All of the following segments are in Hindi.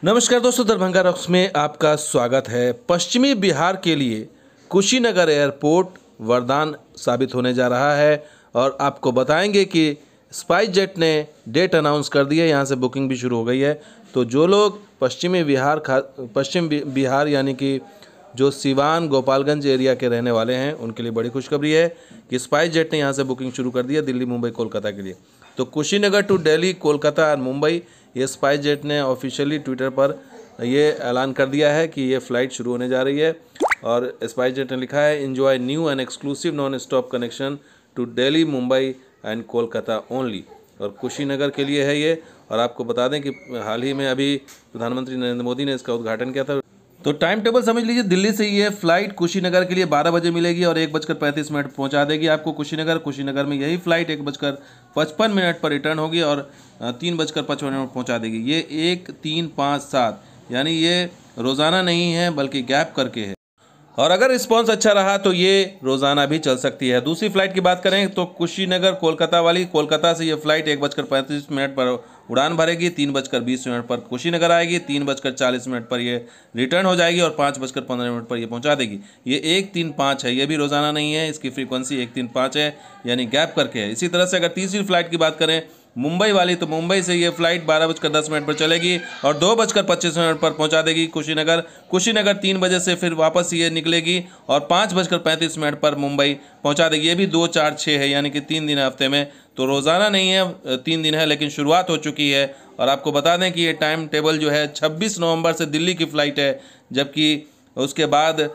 नमस्कार दोस्तों, दरभंगा रॉक्स में आपका स्वागत है। पश्चिमी बिहार के लिए कुशीनगर एयरपोर्ट वरदान साबित होने जा रहा है और आपको बताएंगे कि स्पाइस जेट ने डेट अनाउंस कर दी है, यहाँ से बुकिंग भी शुरू हो गई है। तो जो लोग पश्चिम बिहार यानी कि जो सिवान गोपालगंज एरिया के रहने वाले हैं उनके लिए बड़ी खुशखबरी है कि स्पाइस जेट ने यहाँ से बुकिंग शुरू कर दी है दिल्ली, मुंबई, कोलकाता के लिए। तो कुशीनगर टू दिल्ली, कोलकाता और मुंबई, ये स्पाइस जेट ने ऑफिशियली ट्विटर पर ये ऐलान कर दिया है कि ये फ़्लाइट शुरू होने जा रही है। और स्पाइस जेट ने लिखा है, enjoy new and exclusive non stop connection to Delhi, Mumbai and Kolkata only. और कुशीनगर के लिए है ये। और आपको बता दें कि हाल ही में अभी प्रधानमंत्री नरेंद्र मोदी ने इसका उद्घाटन किया था। तो टाइम टेबल समझ लीजिए, दिल्ली से ये फ्लाइट कुशीनगर के लिए 12 बजे मिलेगी और 1:35 पहुंचा देगी आपको कुशीनगर में यही फ्लाइट 1:55 पर रिटर्न होगी और 3:55 पहुंचा देगी। ये 1, 3, 5, 7 यानी ये रोज़ाना नहीं है बल्कि गैप करके है। और अगर रिस्पांस अच्छा रहा तो ये रोज़ाना भी चल सकती है। दूसरी फ्लाइट की बात करें तो कुशीनगर कोलकाता वाली, कोलकाता से ये फ्लाइट 1:35 पर उड़ान भरेगी, 3:20 पर कुशीनगर आएगी, 3:40 पर ये रिटर्न हो जाएगी और 5:15 पर ये पहुंचा देगी। ये 1, 3, 5 है, ये भी रोज़ाना नहीं है, इसकी फ्रीक्वेंसी 1, 3, 5 है यानी गैप करके है। इसी तरह से अगर तीसरी फ्लाइट की बात करें मुंबई वाली, तो मुंबई से ये फ्लाइट 12:10 पर चलेगी और 2:25 पर पहुंचा देगी कुशीनगर 3 बजे से फिर वापस ये निकलेगी और 5:35 पर मुंबई पहुंचा देगी। ये भी 2, 4, 6 है यानी कि 3 दिन है हफ्ते में, तो रोज़ाना नहीं है, 3 दिन है, लेकिन शुरुआत हो चुकी है। और आपको बता दें कि ये टाइम टेबल जो है 26 नवंबर से दिल्ली की फ़्लाइट है, जबकि उसके बाद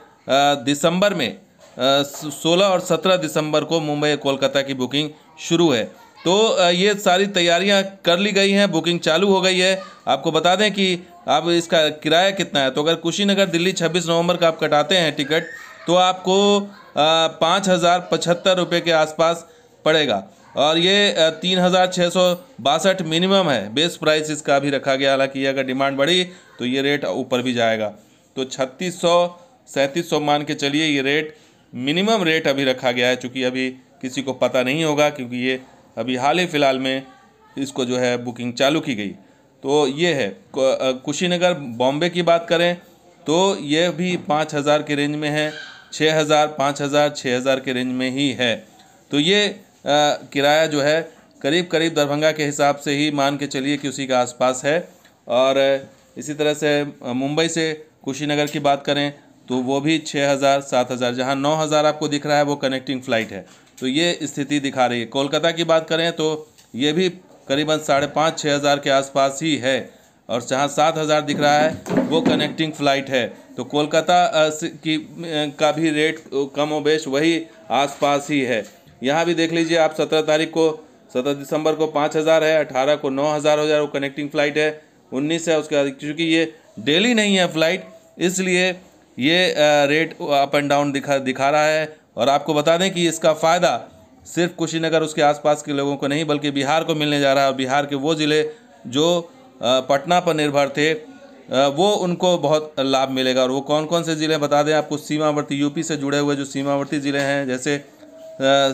दिसंबर में 16 और 17 दिसंबर को मुंबई कोलकाता की बुकिंग शुरू है। तो ये सारी तैयारियां कर ली गई हैं, बुकिंग चालू हो गई है। आपको बता दें कि अब इसका किराया कितना है। तो अगर कुशीनगर दिल्ली 26 नवंबर का आप कटाते हैं टिकट, तो आपको 5,075 रुपये के आसपास पड़ेगा और ये 3,662 मिनिमम है। बेस प्राइस इसका अभी रखा गया, हालांकि अगर डिमांड बढ़ी तो ये रेट ऊपर भी जाएगा। तो 3,600 3,700 मान के चलिए, ये रेट मिनिमम रेट अभी रखा गया है, चूँकि अभी किसी को पता नहीं होगा क्योंकि ये अभी हाल ही फ़िलहाल में इसको जो है बुकिंग चालू की गई। तो ये है कुशीनगर। बॉम्बे की बात करें तो ये भी 5,000 के रेंज में है, 6,000, 5,000, 6,000 के रेंज में ही है। तो ये किराया जो है करीब करीब दरभंगा के हिसाब से ही मान के चलिए कि उसी के आसपास है। और इसी तरह से मुंबई से कुशीनगर की बात करें तो वो भी 6,000, 7,000, जहाँ 9,000 आपको दिख रहा है वो कनेक्टिंग फ़्लाइट है। तो ये स्थिति दिखा रही है। कोलकाता की बात करें तो ये भी करीबन 5,500-6,000 के आसपास ही है और जहाँ 7,000 दिख रहा है वो कनेक्टिंग फ़्लाइट है। तो कोलकाता का भी रेट कम व बेश वही आसपास ही है। यहाँ भी देख लीजिए आप, 17 दिसंबर को 5,000 है, 18 को 9,000 हो जाए, वो कनेक्टिंग फ़्लाइट है। 19 है उसके बाद, क्योंकि ये डेली नहीं है फ़्लाइट, इसलिए ये रेट अप एंड डाउन दिखा रहा है। और आपको बता दें कि इसका फ़ायदा सिर्फ कुशीनगर उसके आसपास के लोगों को नहीं बल्कि बिहार को मिलने जा रहा है। और बिहार के वो ज़िले जो पटना पर निर्भर थे वो उनको बहुत लाभ मिलेगा। और वो कौन कौन से ज़िले बता दें आपको, सीमावर्ती यूपी से जुड़े हुए जो सीमावर्ती ज़िले हैं जैसे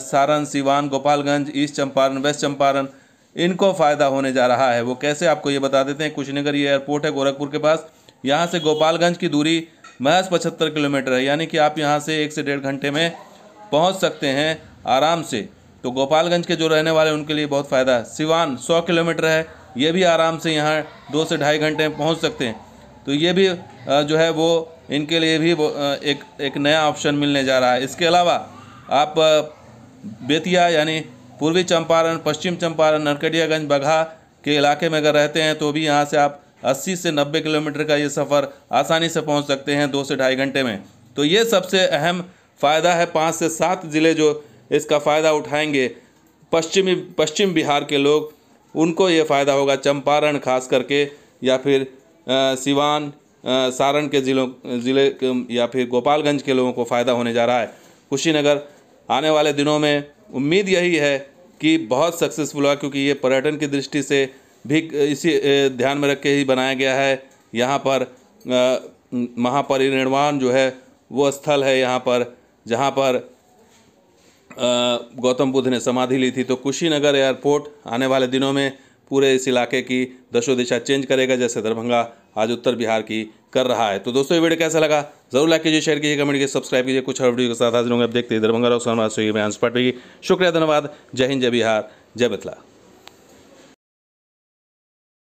सारण, सिवान, गोपालगंज, ईस्ट चंपारण, वेस्ट चंपारण, इनको फ़ायदा होने जा रहा है। वो कैसे आपको ये बता देते हैं। कुशीनगर ये एयरपोर्ट है गोरखपुर के पास, यहाँ से गोपालगंज की दूरी महज 75 किलोमीटर है, यानी कि आप यहाँ से 1 से 1.5 घंटे में पहुँच सकते हैं आराम से। तो गोपालगंज के जो रहने वाले उनके लिए बहुत फ़ायदा है। सिवान 100 किलोमीटर है, ये भी आराम से यहाँ 2 से 2.5 घंटे में पहुँच सकते हैं। तो ये भी जो है वो इनके लिए भी वो एक नया ऑप्शन मिलने जा रहा है। इसके अलावा आप बेतिया यानी पूर्वी चंपारण, पश्चिम चंपारण, नरकटियागंज, बगहा के इलाके में अगर रहते हैं तो भी यहाँ से आप 80 से 90 किलोमीटर का ये सफ़र आसानी से पहुँच सकते हैं 2 से 2.5 घंटे में। तो ये सबसे अहम फ़ायदा है। 5 से 7 ज़िले जो इसका फ़ायदा उठाएंगे, पश्चिम बिहार के लोग, उनको ये फ़ायदा होगा। चंपारण खास करके, या फिर सिवान, सारण के ज़िले या फिर गोपालगंज के लोगों को फ़ायदा होने जा रहा है। कुशीनगर आने वाले दिनों में उम्मीद यही है कि बहुत सक्सेसफुल होगा, क्योंकि ये पर्यटन की दृष्टि से भी इसी ध्यान में रख के ही बनाया गया है। यहाँ पर महापरिनिर्वाण जो है वो स्थल है यहाँ पर, जहाँ पर गौतम बुद्ध ने समाधि ली थी। तो कुशीनगर एयरपोर्ट आने वाले दिनों में पूरे इस इलाके की दशो दिशा चेंज करेगा। जैसे दरभंगा आज उत्तर बिहार की कर रहा है। तो दोस्तों ये वीडियो कैसा लगा जरूर लाइक कीजिए, शेयर कीजिए, कमेंट कीजिए, सब्सक्राइब कीजिए। कुछ और वीडियो के साथ हाजिर होंगे। आप देखते हैं दरभंगा रॉक समाज से मैं अंश पाटवी। शुक्रिया, धन्यवाद। जय हिंद, जय बिहार, जय मिथिला।